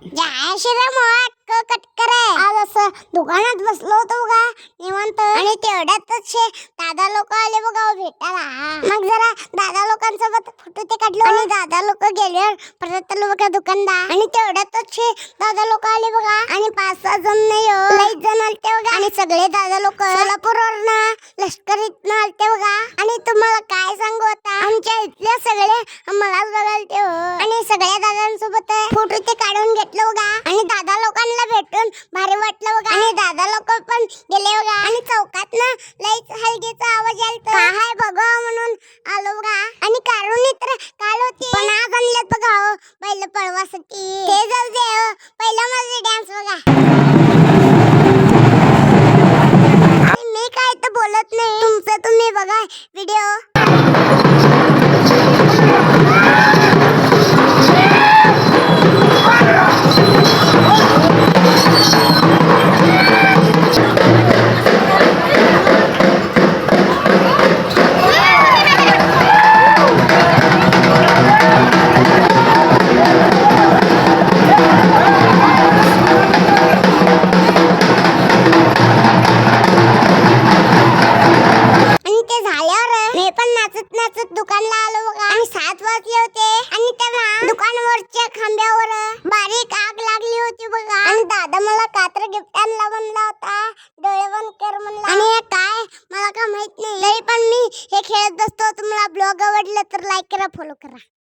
आज असं दुकानात बसलो होतो बघा निवांत आणि तेवढ्यातच दादा लोक आले बघा भेटायला. मग जरा दादा लोकांसोबत फोटो ते काढलो आणि दादा लोक गेल्यावर परत आलो बघा दुकानदार आणि तेवढ्यातच दादा लोक आले बघा आणि 5-6 जण नाही लई जण आलते बघा आणि सगळे दादा लोक सोलापूरवरनं लष्करीतनं आलते बघा. आणि तुम्हाला काय सांगू आता आमच्या इथले सगळे मलाच बघालते हो आणि सगळ्या दादांसोबत फोटो ते काढून घेतलं बघा आणि दादा लोकांना भेटून भारी वाटलं बघा आणि दादा लोक पण गेले बघा आणि चौकात ना लईच हलगीचा आवाज आलता काय बघा म्हणून आलो बघा आणि कारुणी तर काल होती पण आज आणल्यात बघा बैल पळवासाठी. ते जाऊ दे पहिला माझे डान्स बघा. मी काय तर बोलत नाही तुमचं तुम्ही बघा व्हिडिओ. दुकानला आलो बघा आणि 7 वाजले होते आणि तेव्हा दुकानावरच्या खांब्यावर बारीक आग लागली होती बघा आणि दादा मला कात्र गिफ्ट आणला म्हणला होता डोळे बंद कर म्हणला आणि हे काय मला का माहित नाही तरी पण मी हे खेळत बसतो. तुम्हाला ब्लॉग आवडला तर लाईक करा फॉलो करा.